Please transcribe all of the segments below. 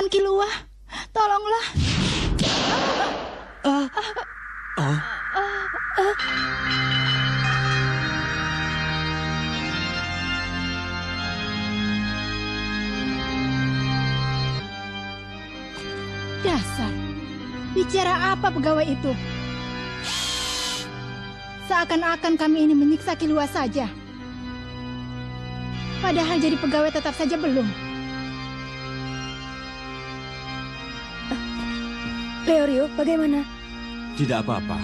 Tuan Kilua, tolonglah. Dasar, bicara apa pegawai itu? Seakan-akan kami ini menyiksa Kilua saja. Padahal jadi pegawai tetap saja belum. Leorio, bagaimana? Tidak apa-apa.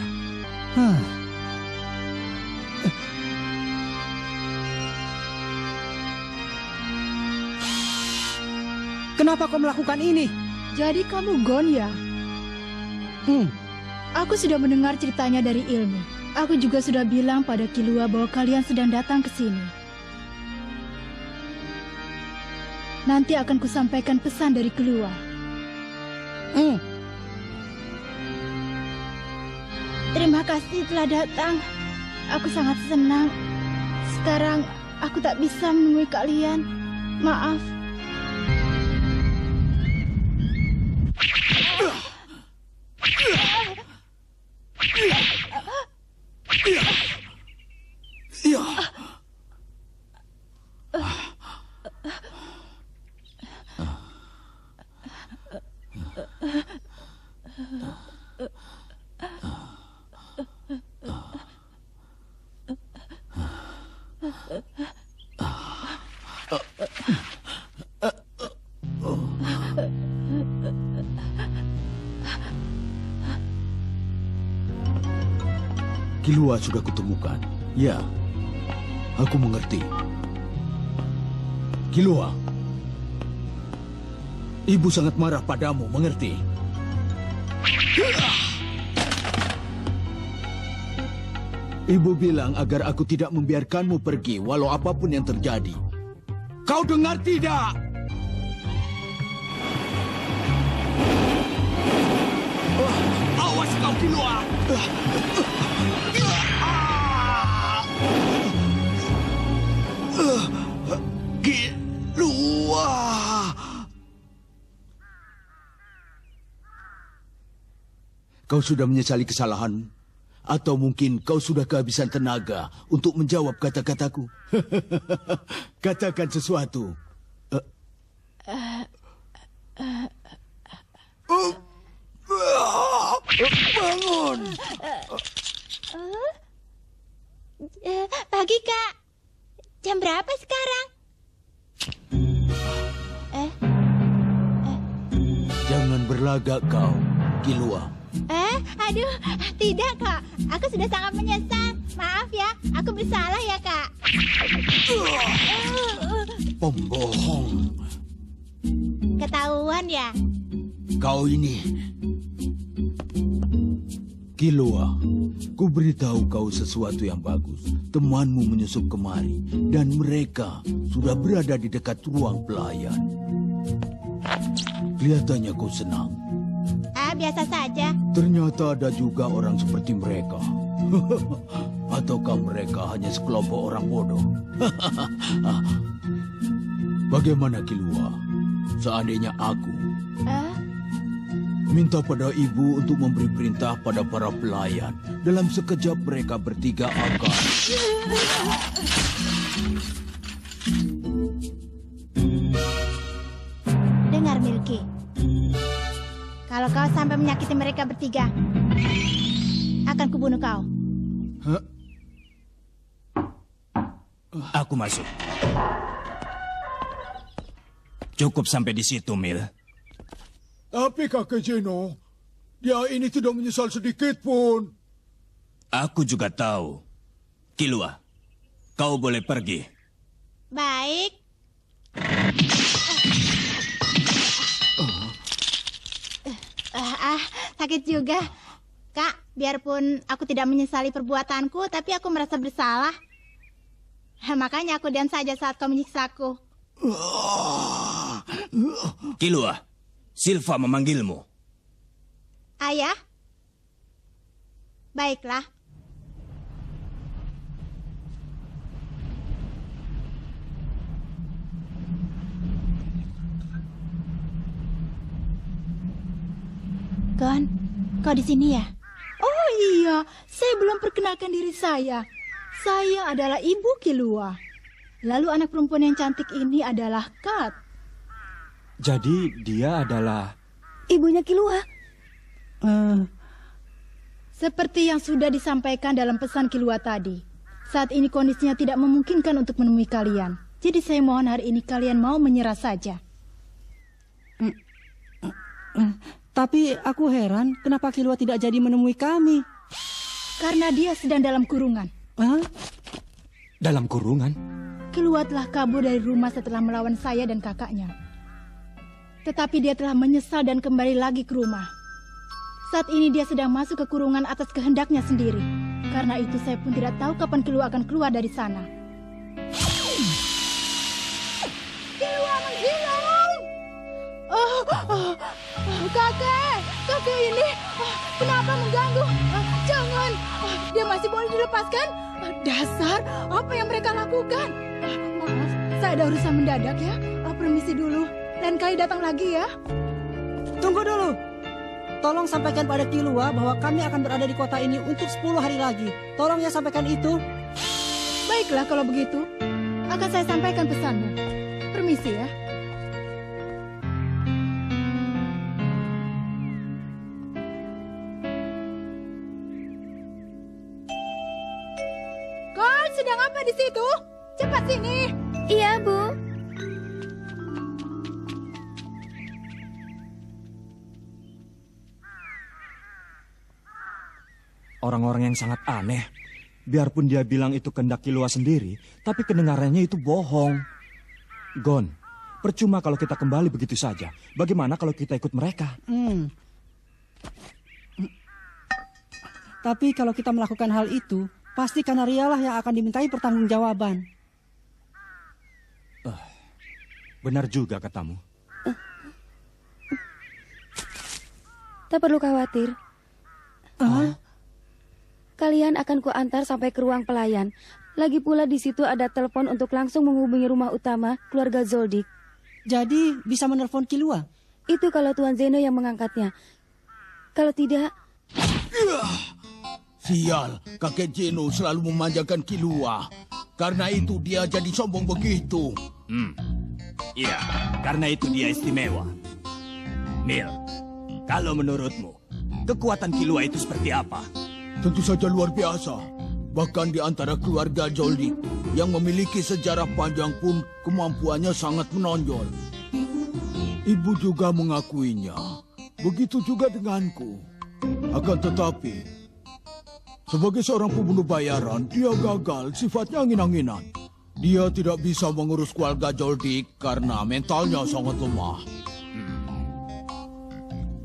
Kenapa kau melakukan ini? Jadi kamu Gon ya? Aku sudah mendengar ceritanya dari Ilmi. Aku juga sudah bilang pada Kilua bahwa kalian sedang datang ke sini. Nanti akan kusampaikan pesan dari Kilua. Terima kasih telah datang. Aku sangat senang. Sekarang aku tak bisa menemui kalian. Maaf. Kilua sudah kutemukan. Ya, aku mengerti. Kilua, ibu sangat marah padamu, mengerti? Ibu bilang agar aku tidak membiarkanmu pergi walau apapun yang terjadi. Kau dengar tidak? Awas kau, Kilua! Kilua! Kau sudah menyesali kesalahan? Atau mungkin kau sudah kehabisan tenaga untuk menjawab kata-kataku? Katakan sesuatu. Bangun! Pagi, Kak. Jam berapa sekarang? Jangan berlagak kau, Kilua. Aduh, tidak, Kak. Aku sudah sangat menyesal. Maaf ya, aku bersalah ya, Kak. Pembohong. Ketahuan ya? Kau ini. Kilua, ku beritahu kau sesuatu yang bagus. Temanmu menyusup kemari dan mereka sudah berada di dekat ruang pelayan. Kelihatannya kau senang. Biasa saja. Ternyata ada juga orang seperti mereka. Ataukah mereka hanya sekelompok orang bodoh? Bagaimana, Kilua? Seandainya aku minta pada ibu untuk memberi perintah pada para pelayan. Dalam sekejap mereka bertiga akan... Dengar, Milky. Kalau kau sampai menyakiti mereka bertiga, akan kubunuh kau. Aku masuk. Cukup sampai di situ, Mil. Tapi kakek Zeno, dia ini tidak menyesal sedikit pun. Aku juga tahu. Kilua, kau boleh pergi. Baik. Sakit juga. Kak, biarpun aku tidak menyesali perbuatanku, tapi aku merasa bersalah. Makanya aku diam saja saat kau menyiksaku. Kilua, Silva memanggilmu. Ayah? Baiklah. Gon, kau di sini ya? Oh iya, saya belum perkenalkan diri saya. Saya adalah Ibu Kilua. Lalu anak perempuan yang cantik ini adalah Kat. Jadi dia adalah... Ibunya Kilua. Seperti yang sudah disampaikan dalam pesan Kilua tadi, saat ini kondisinya tidak memungkinkan untuk menemui kalian. Jadi saya mohon hari ini kalian mau menyerah saja. Tapi aku heran kenapa Kilua tidak jadi menemui kami. Karena dia sedang dalam kurungan. Hah? Dalam kurungan? Kilua telah kabur dari rumah setelah melawan saya dan kakaknya. Tetapi dia telah menyesal dan kembali lagi ke rumah. Saat ini dia sedang masuk ke kurungan atas kehendaknya sendiri. Karena itu saya pun tidak tahu kapan Kilua akan keluar dari sana. Kilua menghilang! Kakek ini kenapa mengganggu? Jangan, dia masih boleh dilepaskan. Dasar, apa yang mereka lakukan? Maaf, saya ada urusan mendadak ya. Permisi dulu, lain kali datang lagi ya. Tunggu dulu. Tolong sampaikan pada Kilua bahwa kami akan berada di kota ini untuk 10 hari lagi. Tolong ya sampaikan itu. Baiklah kalau begitu, akan saya sampaikan pesanmu. Permisi ya. Kau sedang apa di situ? Cepat sini. Iya, Bu. Orang-orang yang sangat aneh. Biarpun dia bilang itu kehendak Kilua sendiri, tapi kedengarannya itu bohong. Gon, percuma kalau kita kembali begitu saja. Bagaimana kalau kita ikut mereka? Tapi kalau kita melakukan hal itu, pasti Kanaria lah yang akan dimintai pertanggungjawaban. Benar juga katamu. Tak perlu khawatir. Kalian akan kuantar sampai ke ruang pelayan. Lagi pula di situ ada telepon untuk langsung menghubungi rumah utama keluarga Zoldyck. Jadi bisa menelpon Kilua? Itu kalau Tuan Zeno yang mengangkatnya. Kalau tidak... Sial, kakek Zeno selalu memanjakan Kilua. Karena itu dia jadi sombong begitu. Iya, karena itu dia istimewa. Mil, kalau menurutmu, kekuatan Kilua itu seperti apa? Tentu saja luar biasa. Bahkan di antara keluarga Zoldyck yang memiliki sejarah panjang pun kemampuannya sangat menonjol. Ibu juga mengakuinya. Begitu juga denganku. Akan tetapi, sebagai seorang pembunuh bayaran, dia gagal, sifatnya angin-anginan. Dia tidak bisa mengurus keluarga Zoldyck karena mentalnya sangat lemah.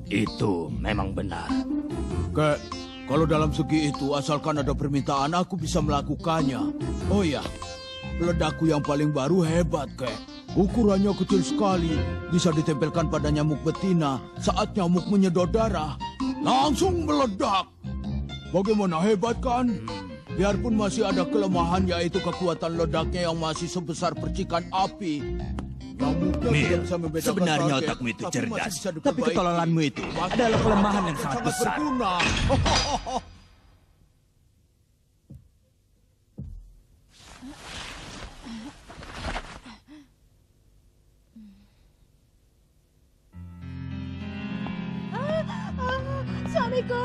Itu memang benar. Kalau dalam segi itu, asalkan ada permintaan, aku bisa melakukannya. Oh ya, peledakku yang paling baru hebat, Kek. Ukurannya kecil sekali, bisa ditempelkan pada nyamuk betina. Saat nyamuk menyedot darah, langsung meledak. Bagaimana, hebat kan? Biarpun masih ada kelemahan, yaitu kekuatan ledaknya yang masih sebesar percikan api. Mil, sebenarnya otakmu itu cerdas, tapi ketololanmu itu adalah kelemahan yang sangat besar. Suamiku,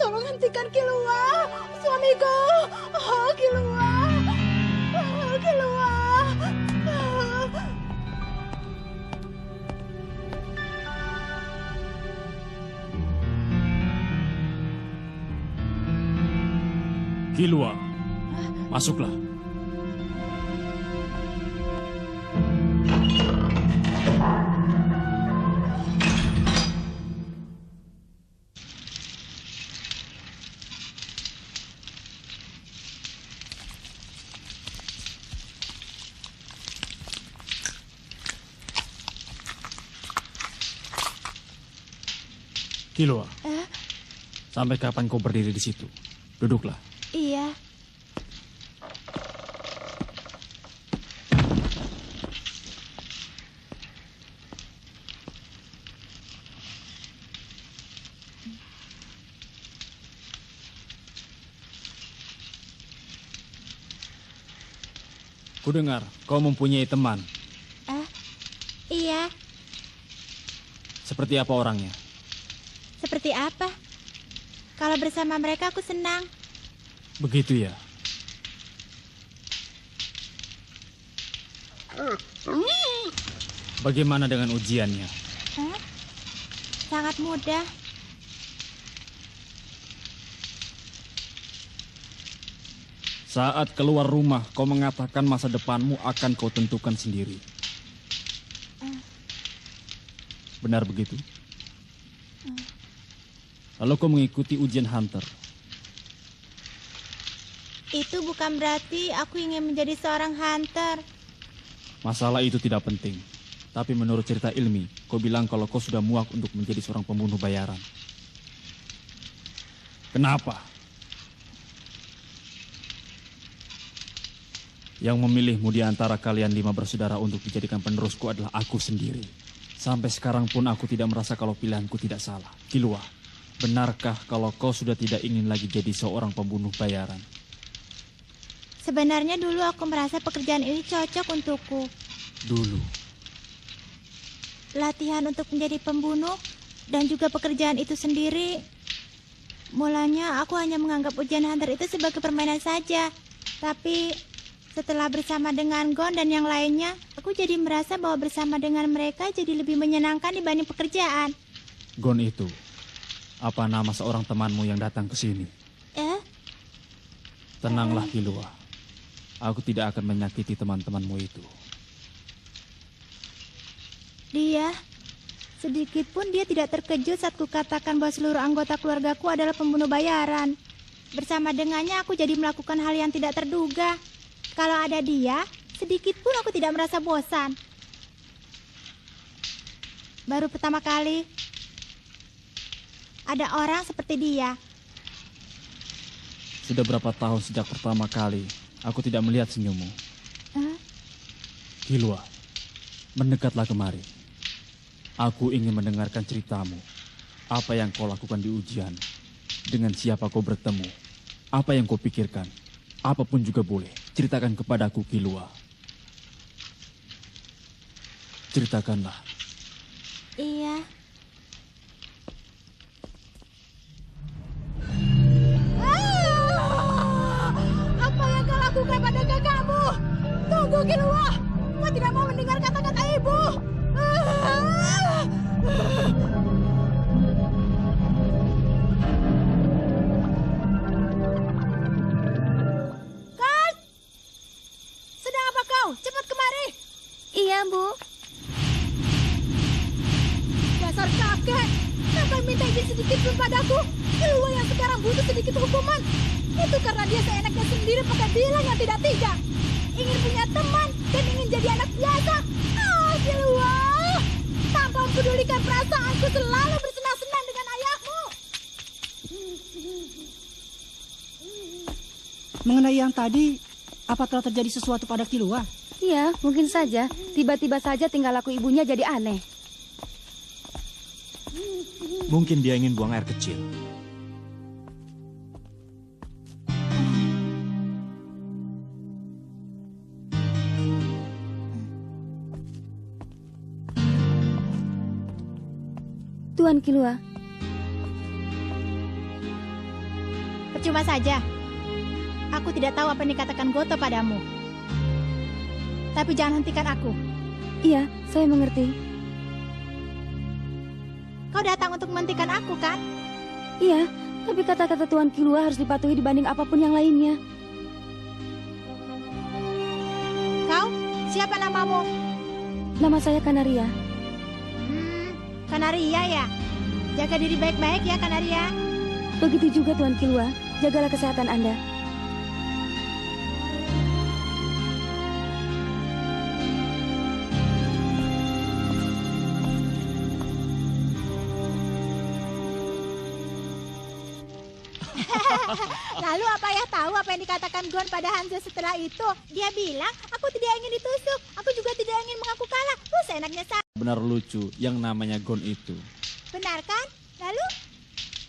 tolong hentikan Kilua. Suamiku, Kilua. Kilua, masuklah. Kilua, sampai kapan kau berdiri di situ? Duduklah. Iya. Kudengar kau mempunyai teman. Iya, Seperti apa orangnya? seperti apa? Kalau bersama mereka aku senang. Begitu ya. Bagaimana dengan ujiannya? Sangat mudah. Saat keluar rumah, kau mengatakan masa depanmu akan kau tentukan sendiri. Benar begitu? Lalu kau mengikuti ujian hunter. Itu bukan berarti aku ingin menjadi seorang hunter. Masalah itu tidak penting. Tapi menurut cerita ilmi, kau bilang kalau kau sudah muak untuk menjadi seorang pembunuh bayaran. Kenapa? Yang memilihmu di antara kalian 5 bersaudara untuk dijadikan penerusku adalah aku sendiri. Sampai sekarang pun aku tidak merasa kalau pilihanku tidak salah. Kilua, benarkah kalau kau sudah tidak ingin lagi jadi seorang pembunuh bayaran? Sebenarnya dulu aku merasa pekerjaan ini cocok untukku. Dulu. Latihan untuk menjadi pembunuh dan juga pekerjaan itu sendiri. Mulanya aku hanya menganggap ujian hunter itu sebagai permainan saja. Tapi setelah bersama dengan Gon dan yang lainnya, aku jadi merasa bahwa bersama dengan mereka jadi lebih menyenangkan dibanding pekerjaan. Gon itu, apa nama seorang temanmu yang datang ke sini? Tenanglah Kilua, aku tidak akan menyakiti teman-temanmu itu. Dia, sedikit pun dia tidak terkejut saat kukatakan bahwa seluruh anggota keluargaku adalah pembunuh bayaran. Bersama dengannya aku jadi melakukan hal yang tidak terduga. Kalau ada dia, sedikit pun aku tidak merasa bosan. Baru pertama kali ada orang seperti dia. Sudah berapa tahun sejak pertama kali aku tidak melihat senyummu. Kilua, mendekatlah kemari. Aku ingin mendengarkan ceritamu. Apa yang kau lakukan di ujian? Dengan siapa kau bertemu? Apa yang kau pikirkan? Apapun juga boleh. Ceritakan kepadaku, Kilua. Ceritakanlah. Iya. Apa yang kau lakukan pada kakakmu? Tunggu, Kilua. Kau tidak mau mendengar kata-kata ibu. Kan? Sedang apa kau? Cepat kemari. Iya, Bu. Dasar kakek, tanpa minta izin sedikit pun padaku. Kilua yang sekarang butuh sedikit hukuman. Itu karena dia seenaknya sendiri pakai bilang yang tidak-tidak. Ingin punya teman dan ingin jadi anak biasa. Kilua, tanpa mempedulikan perasaanku selalu bersenang-senang dengan ayahmu. Mengenai yang tadi, apa telah terjadi sesuatu pada Kilua? Iya, mungkin saja. Tiba-tiba saja tinggal laku ibunya jadi aneh. Mungkin dia ingin buang air kecil. Tuan Kilua. Percuma saja. Aku tidak tahu apa yang dikatakan Goto padamu. Tapi jangan hentikan aku. Iya, saya mengerti. Kau datang untuk menghentikan aku, kan? Iya, tapi kata-kata Tuan Kilua harus dipatuhi dibanding apapun yang lainnya. Kau? Siapa namamu? Nama saya Kanaria. Kanaria ya? Jaga diri baik-baik ya, Kanaria. Begitu juga Tuan Kilua, jagalah kesehatan Anda. Lalu apa ya tahu apa yang dikatakan Gon pada Hanzo setelah itu? Dia bilang, aku tidak ingin ditusuk, aku juga tidak ingin mengaku kalah. Seenaknya saja. Benar lucu yang namanya Gon itu. Benar kan? Lalu?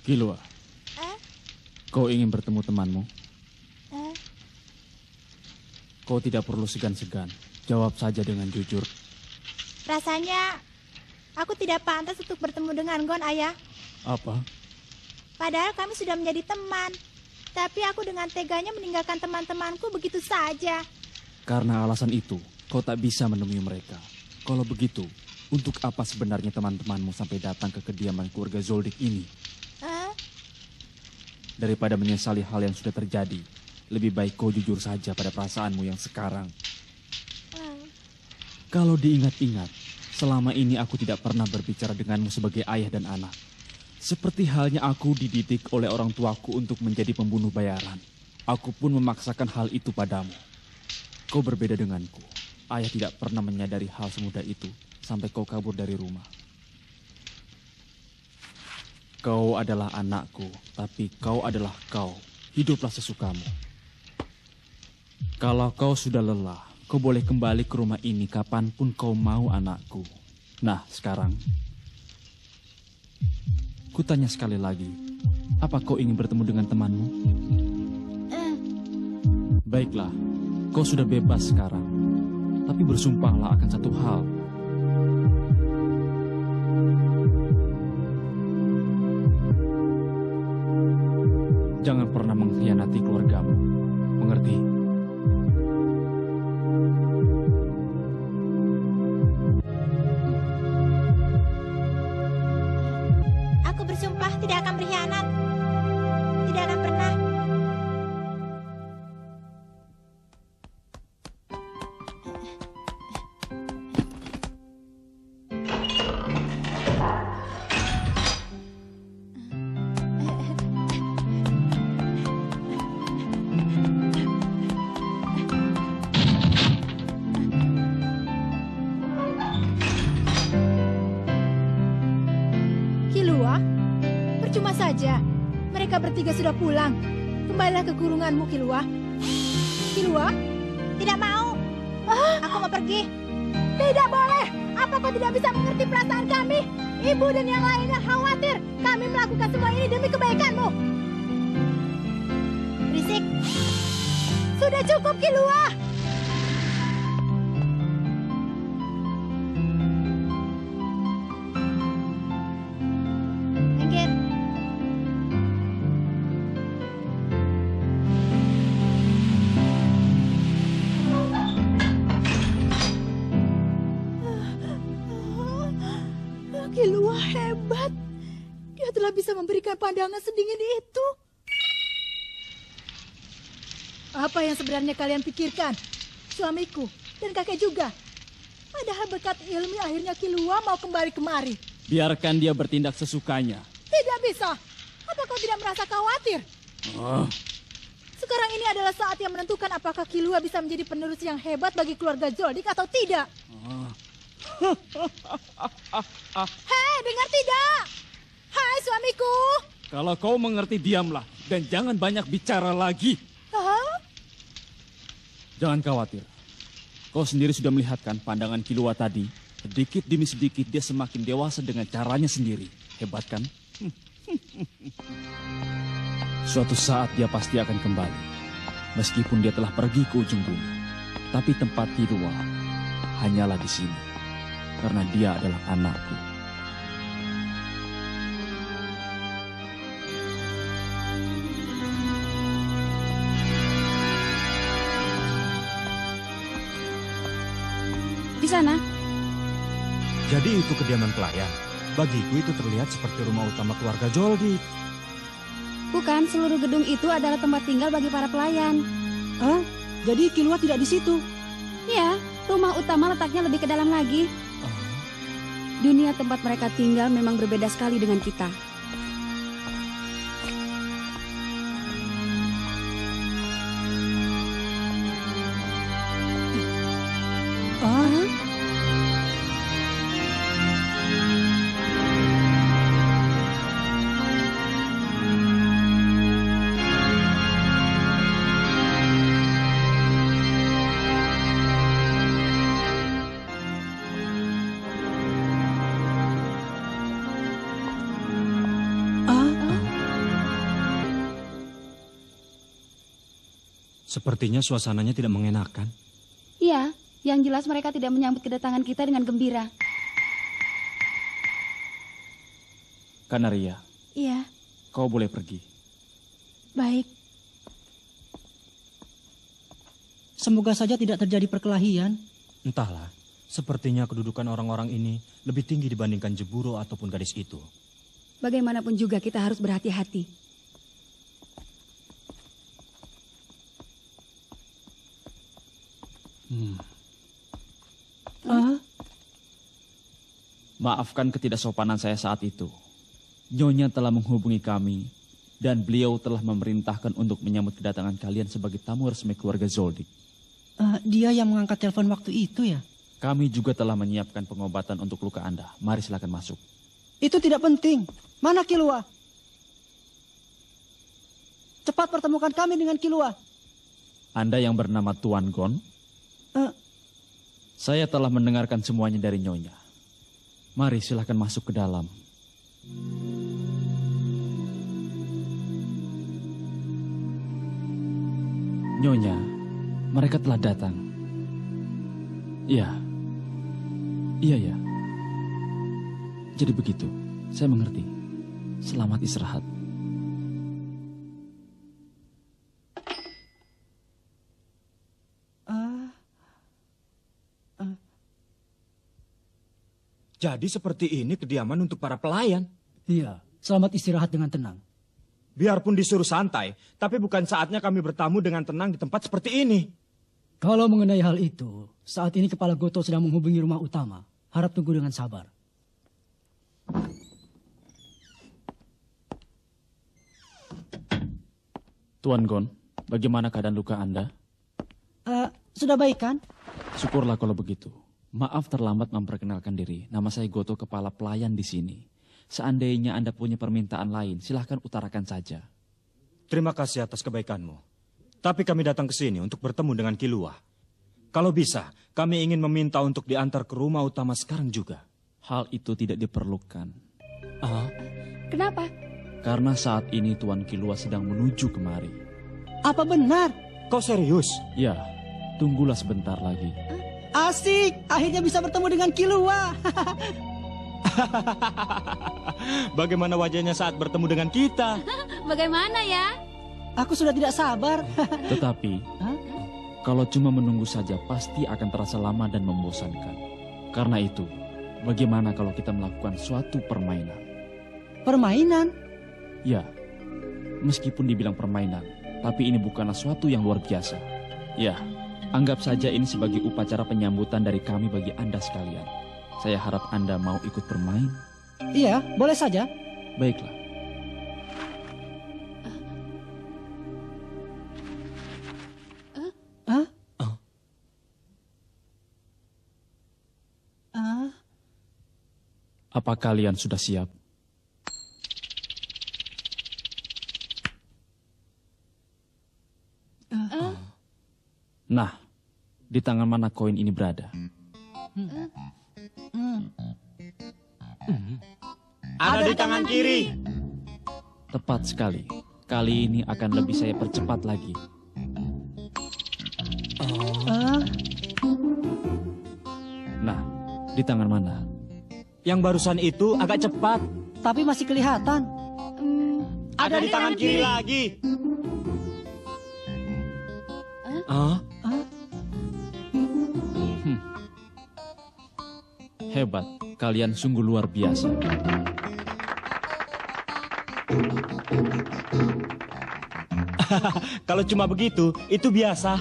Kilua, kau ingin bertemu temanmu? Kau Kau tidak perlu segan-segan. Jawab saja dengan jujur. Rasanya aku tidak pantas untuk bertemu dengan Gon, Ayah. Apa? Padahal kami sudah menjadi teman. Tapi aku dengan teganya meninggalkan teman-temanku begitu saja. Karena alasan itu, kau tak bisa menemui mereka. Kalau begitu, untuk apa sebenarnya teman-temanmu sampai datang ke kediaman keluarga Zoldyck ini? Daripada menyesali hal yang sudah terjadi, lebih baik kau jujur saja pada perasaanmu yang sekarang. Kalau diingat-ingat, selama ini aku tidak pernah berbicara denganmu sebagai ayah dan anak. Seperti halnya aku dididik oleh orang tuaku untuk menjadi pembunuh bayaran. Aku pun memaksakan hal itu padamu. Kau berbeda denganku. Ayah tidak pernah menyadari hal semudah itu sampai kau kabur dari rumah. Kau adalah anakku, tapi kau adalah kau. Hiduplah sesukamu. Kalau kau sudah lelah, kau boleh kembali ke rumah ini kapanpun kau mau, anakku. Nah, sekarang, kutanya sekali lagi, apa kau ingin bertemu dengan temanmu? Baiklah, kau sudah bebas sekarang. Tapi bersumpahlah akan satu hal. Jangan pernah mengkhianati keluargamu. Mengerti? Aku bersumpah tidak akan berkhianat. Tidak akan pernah. Kilua, percuma saja. Mereka bertiga sudah pulang. Kembalilah ke kurunganmu, Kilua. Kilua? Tidak mau. Aku mau pergi. Tidak boleh. Apa kau tidak bisa mengerti perasaan kami? Ibu dan yang lainnya khawatir. Kami melakukan semua ini demi kebaikanmu. Berisik. Sudah cukup, Kilua. Minggir. Kilua hebat. Dia telah bisa memberikan pandangan sedingin itu. Apa yang sebenarnya kalian pikirkan? Suamiku dan kakek juga. Padahal berkat ilmu akhirnya Kilua mau kembali kemari. Biarkan dia bertindak sesukanya. Tidak bisa. Apa kau tidak merasa khawatir? Sekarang ini adalah saat yang menentukan apakah Kilua bisa menjadi penerus yang hebat bagi keluarga Zoldyck atau tidak. Hei, dengar tidak? Hai suamiku. Kalau kau mengerti, diamlah. Dan jangan banyak bicara lagi. Hah? Jangan khawatir. Kau sendiri sudah melihatkan pandangan Kilua tadi. Sedikit demi sedikit dia semakin dewasa dengan caranya sendiri. Hebat kan? Suatu saat dia pasti akan kembali. Meskipun dia telah pergi ke ujung bumi. Tapi tempat Kilua hanyalah di sini. Karena dia adalah anakku. Di sana. Jadi itu kediaman pelayan. Bagiku itu terlihat seperti rumah utama keluarga Zoldyck. Bukan, seluruh gedung itu adalah tempat tinggal bagi para pelayan. Jadi Kilua tidak di situ. Ya, rumah utama letaknya lebih ke dalam lagi. Dunia tempat mereka tinggal memang berbeda sekali dengan kita. Sepertinya suasananya tidak mengenakan. yang jelas mereka tidak menyambut kedatangan kita dengan gembira. Kanaria, Iya, kau boleh pergi. baik. Semoga saja tidak terjadi perkelahian. Entahlah, sepertinya kedudukan orang-orang ini lebih tinggi dibandingkan Jeburo ataupun gadis itu. Bagaimanapun juga kita harus berhati-hati. Ah, Maafkan ketidaksopanan saya saat itu. Nyonya telah menghubungi kami dan beliau telah memerintahkan untuk menyambut kedatangan kalian sebagai tamu resmi keluarga Zoldyck. dia yang mengangkat telepon waktu itu ya? Kami juga telah menyiapkan pengobatan untuk luka Anda. Mari silakan masuk. Itu tidak penting. Mana Kilua? Cepat pertemukan kami dengan Kilua. Anda yang bernama Tuan Gon? Eh. Saya telah mendengarkan semuanya dari Nyonya. Mari silakan masuk ke dalam. Nyonya, mereka telah datang. Iya. Iya ya. Jadi begitu. Saya mengerti. Selamat istirahat. Jadi seperti ini kediaman untuk para pelayan. Iya, selamat istirahat dengan tenang. Biarpun disuruh santai, tapi bukan saatnya kami bertamu dengan tenang di tempat seperti ini. Kalau mengenai hal itu, saat ini Kepala Goto sedang menghubungi rumah utama. Harap tunggu dengan sabar. Tuan Gon, bagaimana keadaan luka Anda? Sudah baik kan? Syukurlah kalau begitu. Maaf terlambat memperkenalkan diri. Nama saya Goto, kepala pelayan di sini. Seandainya Anda punya permintaan lain, silahkan utarakan saja. Terima kasih atas kebaikanmu. Tapi kami datang ke sini untuk bertemu dengan Kilua. Kalau bisa, kami ingin meminta untuk diantar ke rumah utama sekarang juga. Hal itu tidak diperlukan. Kenapa? Karena saat ini Tuan Kilua sedang menuju kemari. Apa benar? Kau serius? Ya, tunggulah sebentar lagi. Asik, akhirnya bisa bertemu dengan Kilua. Bagaimana wajahnya saat bertemu dengan kita? Bagaimana ya? Aku sudah tidak sabar. Tetapi, kalau cuma menunggu saja pasti akan terasa lama dan membosankan. Karena itu, bagaimana kalau kita melakukan suatu permainan? Permainan? Ya, meskipun dibilang permainan, tapi ini bukanlah suatu yang luar biasa. Ya, anggap saja ini sebagai upacara penyambutan dari kami bagi Anda sekalian. Saya harap Anda mau ikut bermain. Iya, boleh saja. Baiklah. Apa kalian sudah siap? Nah, di tangan mana koin ini berada? Ada di tangan kiri. Tepat sekali. Kali ini akan lebih saya percepat lagi. Nah, di tangan mana? Yang barusan itu agak cepat. Tapi masih kelihatan. Ada di tangan kiri lagi. Hebat, kalian sungguh luar biasa. Kalau cuma begitu, itu biasa.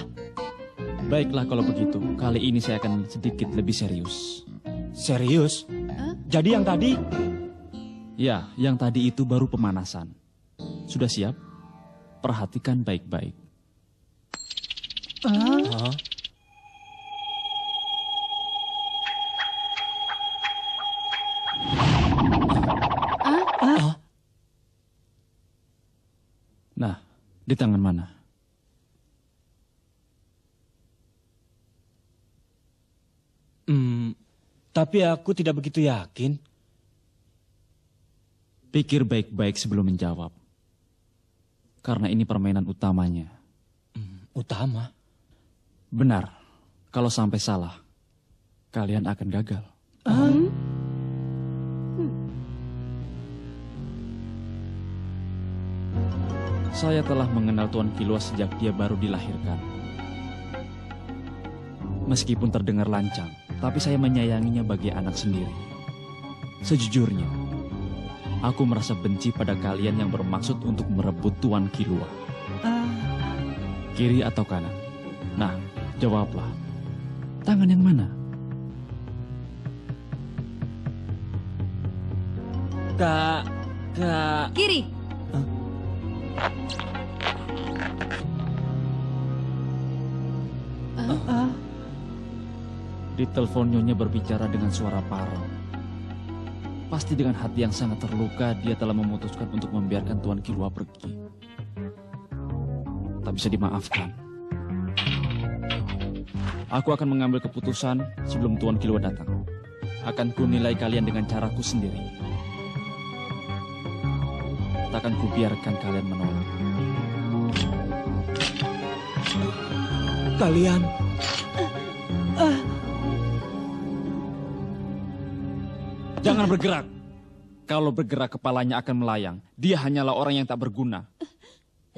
Baiklah kalau begitu, kali ini saya akan sedikit lebih serius. Serius? Jadi yang tadi? Ya, yang tadi itu baru pemanasan. Sudah siap? Perhatikan baik-baik. Nah, di tangan mana? Tapi aku tidak begitu yakin. Pikir baik-baik sebelum menjawab. Karena ini permainan utamanya. Utama? Benar. Kalau sampai salah, kalian akan gagal. Saya telah mengenal Tuan Kilua sejak dia baru dilahirkan. Meskipun terdengar lancang, tapi saya menyayanginya bagi anak sendiri. Sejujurnya, aku merasa benci pada kalian yang bermaksud untuk merebut Tuan Kilua. Kiri atau kanan? Nah, jawablah. Tangan yang mana? Kak. Kiri. Di telepon Nyonya berbicara dengan suara parau. Pasti dengan hati yang sangat terluka dia telah memutuskan untuk membiarkan Tuan Kilua pergi. Tak bisa dimaafkan. Aku akan mengambil keputusan sebelum Tuan Kilua datang. Akan kunilai kalian dengan caraku sendiri. Takkan kubiarkan kalian menolak. Kalian... Jangan bergerak. Kalau bergerak kepalanya akan melayang. Dia hanyalah orang yang tak berguna.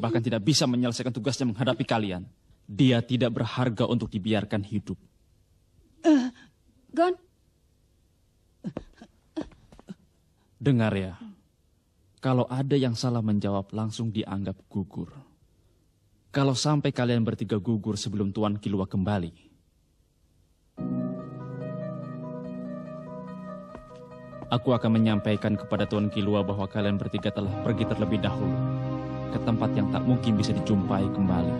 Bahkan tidak bisa menyelesaikan tugasnya menghadapi kalian. Dia tidak berharga untuk dibiarkan hidup. Gon, Dengar ya. Kalau ada yang salah menjawab langsung dianggap gugur. Kalau sampai kalian bertiga gugur sebelum Tuan Kilua kembali. Aku akan menyampaikan kepada Tuan Kilua bahwa kalian bertiga telah pergi terlebih dahulu ke tempat yang tak mungkin bisa dijumpai kembali.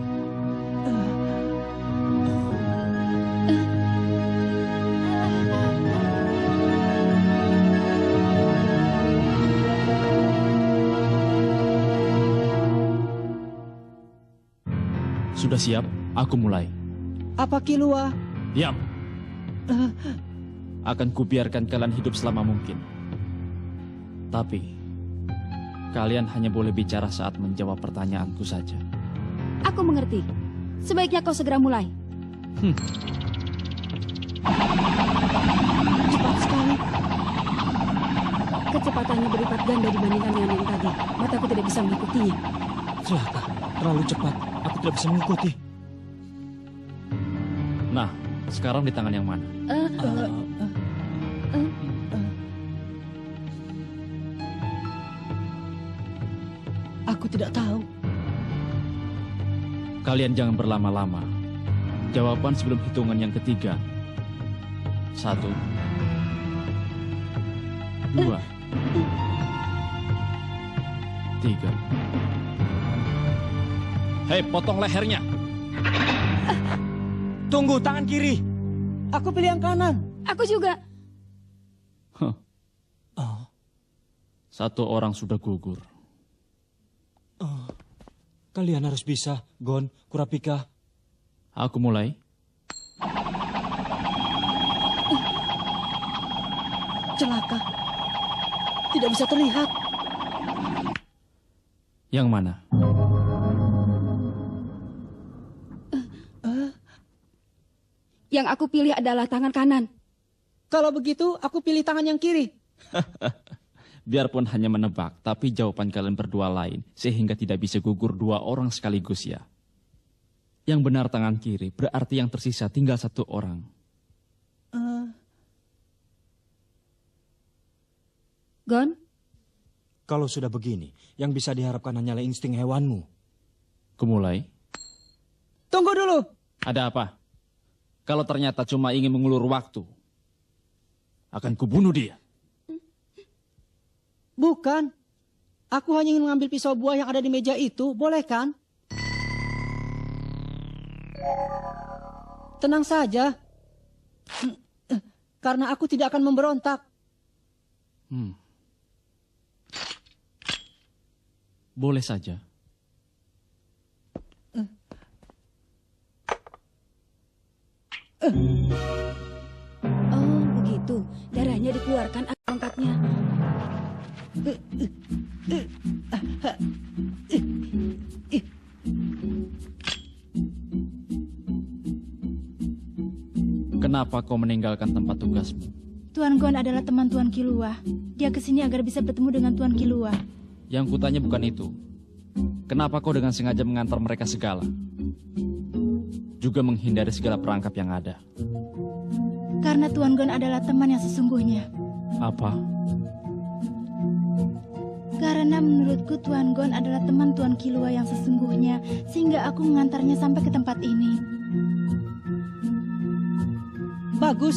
Sudah siap? Aku mulai. Apa Kilua? Diam. Akan kubiarkan kalian hidup selama mungkin. Tapi, kalian hanya boleh bicara saat menjawab pertanyaanku saja. aku mengerti. Sebaiknya kau segera mulai. Cepat sekali. Kecepatannya berlipat ganda dibandingkan dengan yang tadi. Mataku tidak bisa mengikutinya. Celaka, terlalu cepat. Aku tidak bisa mengikuti. Nah, sekarang di tangan yang mana? Aku tidak tahu. Kalian jangan berlama-lama. Jawaban sebelum hitungan yang ketiga. 1, 2, 3. Hei, potong lehernya. Tunggu, tangan kiri. Aku pilih yang kanan. Aku juga. Satu orang sudah gugur. Kalian harus bisa, Gon, Kurapika. Aku mulai. Celaka. Tidak bisa terlihat. Yang mana? Yang aku pilih adalah tangan kanan. Kalau begitu, aku pilih tangan yang kiri. Biarpun hanya menebak, tapi jawaban kalian berdua lain, sehingga tidak bisa gugur 2 orang sekaligus ya. Yang benar tangan kiri, berarti yang tersisa tinggal 1 orang. Gon, Kalau sudah begini, yang bisa diharapkan hanyalah insting hewanmu. Kumulai. Tunggu dulu. Ada apa? Kalau ternyata cuma ingin mengulur waktu, akan kubunuh dia. Bukan. Aku hanya ingin mengambil pisau buah yang ada di meja itu. Boleh kan? Tenang saja. Karena aku tidak akan memberontak. Boleh saja. oh begitu. Darahnya dikeluarkan angkatnya. Kenapa kau meninggalkan tempat tugasmu? Tuan Gon adalah teman Tuan Kilua. Dia kesini agar bisa bertemu dengan Tuan Kilua. Yang kutanya bukan itu. Kenapa kau dengan sengaja mengantar mereka segala? Juga menghindari segala perangkap yang ada. Karena Tuan Gon adalah teman yang sesungguhnya. Apa? Karena menurutku Tuan Gon adalah teman Tuan Kilua yang sesungguhnya, sehingga aku mengantarnya sampai ke tempat ini. Bagus.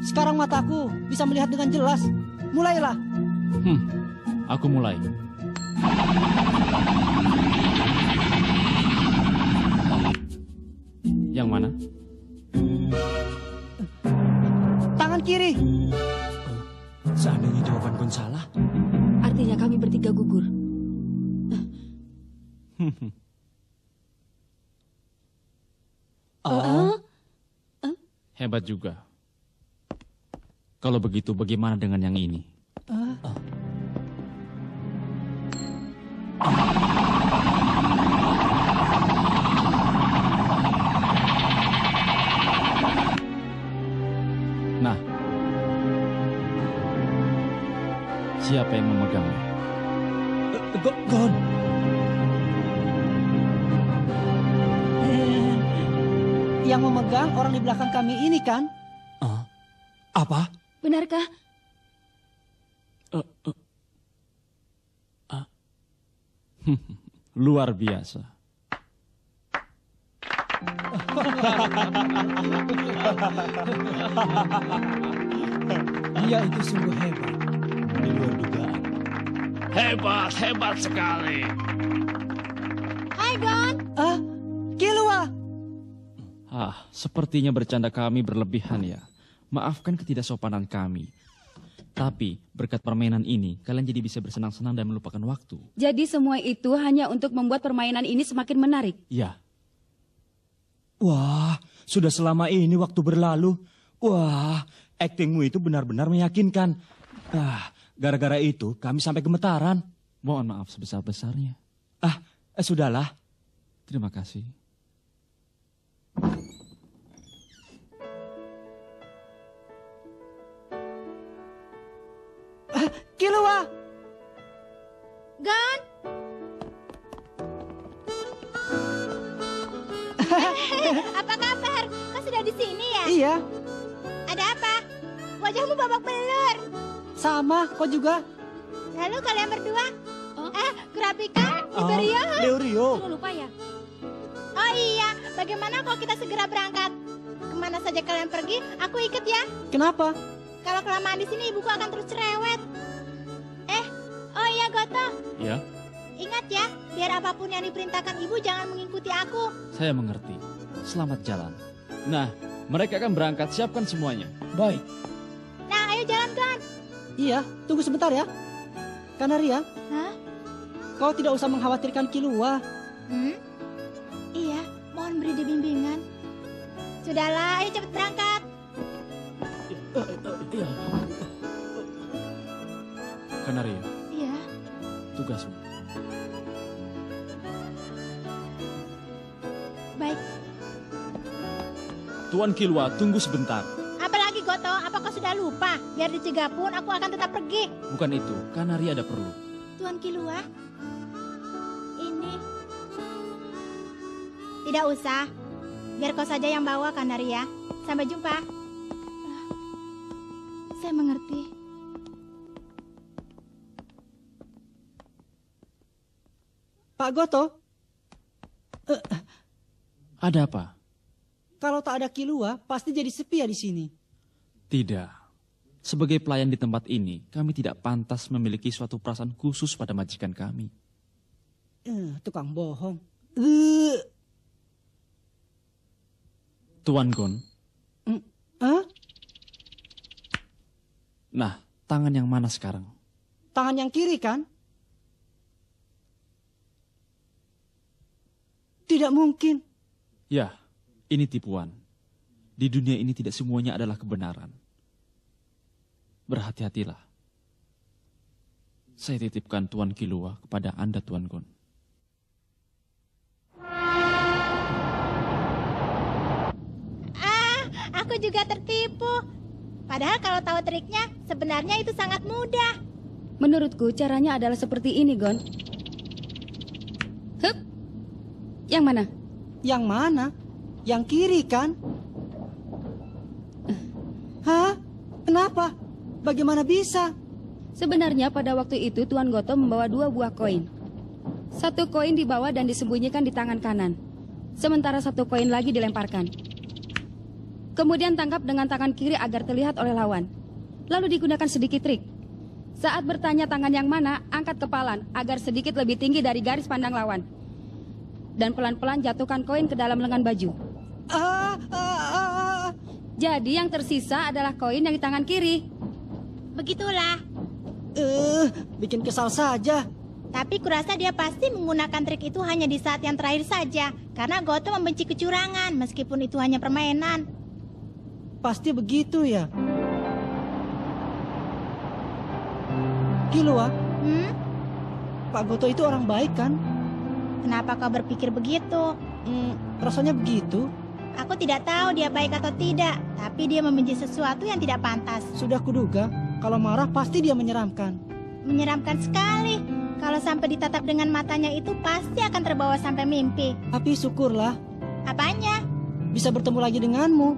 Sekarang mataku bisa melihat dengan jelas. Mulailah. Aku mulai. Yang mana? Tangan kiri. Seandainya jawaban Gon salah, Artinya kami bertiga gugur. Hebat juga. Kalau begitu bagaimana dengan yang ini? Nah, siapa yang memegangnya? Gon. Yang memegang orang di belakang kami ini kan? Apa? Benarkah? Luar biasa. Dia itu sungguh hebat. Di luar dugaan. Hebat sekali. Hai Gon. Kilua. Sepertinya bercanda kami berlebihan ya. Maafkan ketidaksopanan kami. Tapi berkat permainan ini, kalian jadi bisa bersenang-senang dan melupakan waktu. Jadi semua itu hanya untuk membuat permainan ini semakin menarik. Ya, Wah, sudah selama ini waktu berlalu. Wah, aktingmu itu benar-benar meyakinkan. Gara-gara itu kami sampai gemetaran. mohon maaf sebesar-besarnya. Sudahlah. Terima kasih. Kilua. Gon. Apa kabar? Kau sudah di sini ya? Iya, Ada apa? Wajahmu babak belur. sama. Kau juga? Lalu kalian berdua? Grafika, Iberia. Leorio. Tunggu lupa ya. Oh iya, bagaimana kalau kita segera berangkat? Kemana saja kalian pergi, aku ikut ya. Kenapa? Kalau kelamaan di sini, ibuku akan terus cerewet. Oh iya Goto, Ya, ingat ya, biar apapun yang diperintahkan ibu jangan mengikuti aku. saya mengerti. Selamat jalan. Nah, mereka akan berangkat. Siapkan semuanya. Baik, Nah, ayo jalan Gon. Iya, tunggu sebentar ya. Kanaria, Hah? kau tidak usah mengkhawatirkan Kilua. Iya, mohon beri dia bimbingan. Sudahlah, ayo cepat berangkat. Kanaria, Iya. tugasmu. Baik. Tuan Kilua, tunggu sebentar. Apalagi Goto, apa kau sudah lupa? Biar dicegah pun aku akan tetap pergi. Bukan itu, Kanaria ada perlu. Tuan Kilua, ini. Tidak usah, biar kau saja yang bawa Kanaria. Sampai jumpa. Saya mengerti. Pak Goto, Ada apa? kalau tak ada Kilua, pasti jadi sepi ya di sini. Tidak. Sebagai pelayan di tempat ini, kami tidak pantas memiliki suatu perasaan khusus pada majikan kami. Tukang bohong. Tuan Gon, nah, tangan yang mana sekarang? Tangan yang kiri kan? Tidak mungkin. Ya, ini tipuan. Di dunia ini tidak semuanya adalah kebenaran. Berhati-hatilah. Saya titipkan Tuan Kilua kepada Anda, Tuan Gon. Aku Aku juga tertipu. Padahal kalau tahu triknya, sebenarnya itu sangat mudah. Menurutku caranya adalah seperti ini, Gon. Hup. Yang mana? Yang mana? Yang kiri kan? Hah? Kenapa? Bagaimana bisa? Sebenarnya pada waktu itu Tuan Goto membawa 2 buah koin. 1 koin dibawa dan disembunyikan di tangan kanan. Sementara 1 koin lagi dilemparkan. Kemudian tangkap dengan tangan kiri agar terlihat oleh lawan. Lalu digunakan sedikit trik. Saat bertanya tangan yang mana, angkat kepalan agar sedikit lebih tinggi dari garis pandang lawan. Dan pelan-pelan jatuhkan koin ke dalam lengan baju. Jadi yang tersisa adalah koin yang di tangan kiri. Begitulah. Bikin kesal saja. Tapi kurasa dia pasti menggunakan trik itu hanya di saat yang terakhir saja. Karena Goto membenci kecurangan, meskipun itu hanya permainan. Pasti begitu ya. Killua, Pak Goto itu orang baik kan? Kenapa kau berpikir begitu? Rasanya begitu. Aku tidak tahu dia baik atau tidak, tapi dia membenci sesuatu yang tidak pantas. Sudah kuduga, kalau marah pasti dia menyeramkan. Menyeramkan sekali. Kalau sampai ditatap dengan matanya itu pasti akan terbawa sampai mimpi. Tapi syukurlah, Apanya? bisa bertemu lagi denganmu.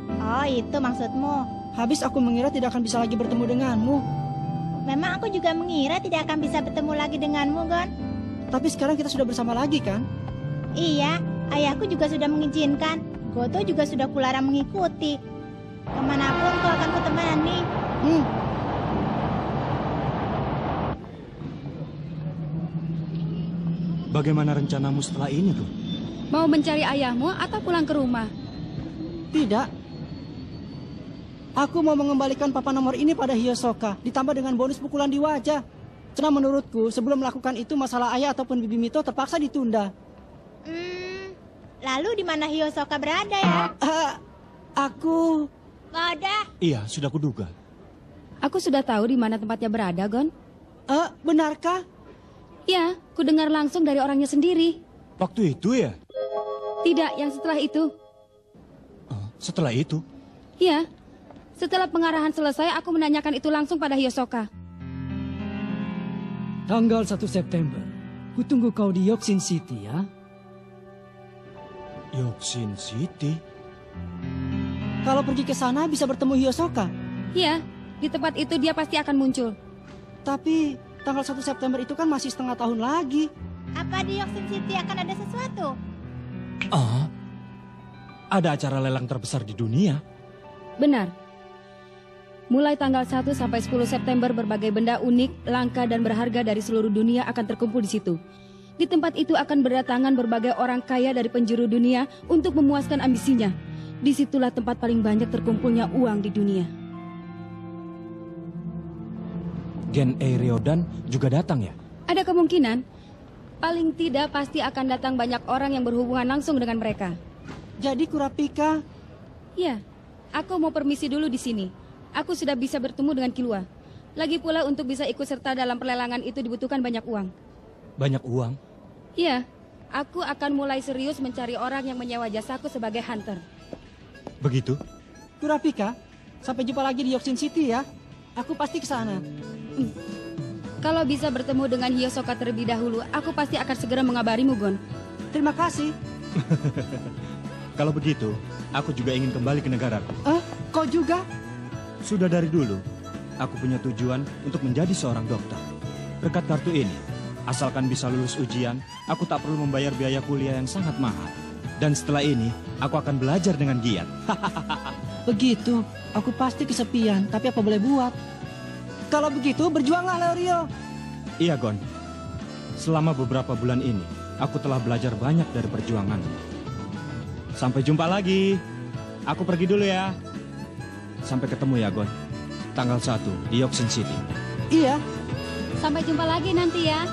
Oh, itu maksudmu. Habis aku mengira tidak akan bisa lagi bertemu denganmu. Memang aku juga mengira tidak akan bisa bertemu lagi denganmu, Gon. Tapi sekarang kita sudah bersama lagi kan? Iya, ayahku juga sudah mengizinkan. Goto juga sudah kularang mengikuti. Kemanapun kau akan kutemani. Bagaimana rencanamu setelah ini, Gon? Mau mencari ayahmu atau pulang ke rumah? Tidak. Aku mau mengembalikan papan nomor ini pada Hiyosoka, ditambah dengan bonus pukulan di wajah. Karena menurutku, sebelum melakukan itu masalah ayah ataupun Bibi Mito terpaksa ditunda. Lalu di mana Hiyosoka berada ya? Aku... Gak ada. Iya, sudah kuduga. Aku sudah tahu di mana tempatnya berada, Gon. Benarkah? Ya, ku dengar langsung dari orangnya sendiri. Waktu itu ya? Tidak, yang setelah itu. Setelah itu? Ya, setelah pengarahan selesai, aku menanyakan itu langsung pada Hiyosoka. Tanggal 1 September. Kutunggu kau di Yoksin City ya. Yoksin City? Kalau pergi ke sana bisa bertemu Hiyosoka. Ya, di tempat itu dia pasti akan muncul. Tapi tanggal 1 September itu kan masih setengah tahun lagi. Apa di Yoksin City akan ada sesuatu? Ada acara lelang terbesar di dunia. Benar. Mulai tanggal 1 sampai 10 September berbagai benda unik, langka dan berharga dari seluruh dunia akan terkumpul di situ. Di tempat itu akan berdatangan berbagai orang kaya dari penjuru dunia untuk memuaskan ambisinya. Disitulah tempat paling banyak terkumpulnya uang di dunia. Gen Ryodan juga datang ya? Ada kemungkinan. Paling tidak pasti akan datang banyak orang yang berhubungan langsung dengan mereka. Jadi Kurapika... Ya, aku mau permisi dulu di sini. Aku sudah bisa bertemu dengan Killua. Lagi pula untuk bisa ikut serta dalam perlelangan itu dibutuhkan banyak uang. Banyak uang? Ya, aku akan mulai serius mencari orang yang menyewa jasaku sebagai hunter. Begitu? Kurapika, sampai jumpa lagi di Yoksin City ya. Aku pasti ke sana. Kalau bisa bertemu dengan Hiyosoka terlebih dahulu, aku pasti akan segera mengabarimu, Gon. Terima kasih. Kalau begitu, aku juga ingin kembali ke negaraku. Kau juga? Sudah dari dulu, aku punya tujuan untuk menjadi seorang dokter. Berkat kartu ini, asalkan bisa lulus ujian, aku tak perlu membayar biaya kuliah yang sangat mahal. Dan setelah ini, aku akan belajar dengan giat. Begitu, aku pasti kesepian, tapi apa boleh buat? Kalau begitu, berjuanglah Leorio. Iya, Gon. Selama beberapa bulan ini, aku telah belajar banyak dari perjuangan. Sampai jumpa lagi. Aku pergi dulu ya. Sampai ketemu ya, Gon. Tanggal 1 di Yoksin City. Iya. Sampai jumpa lagi nanti ya.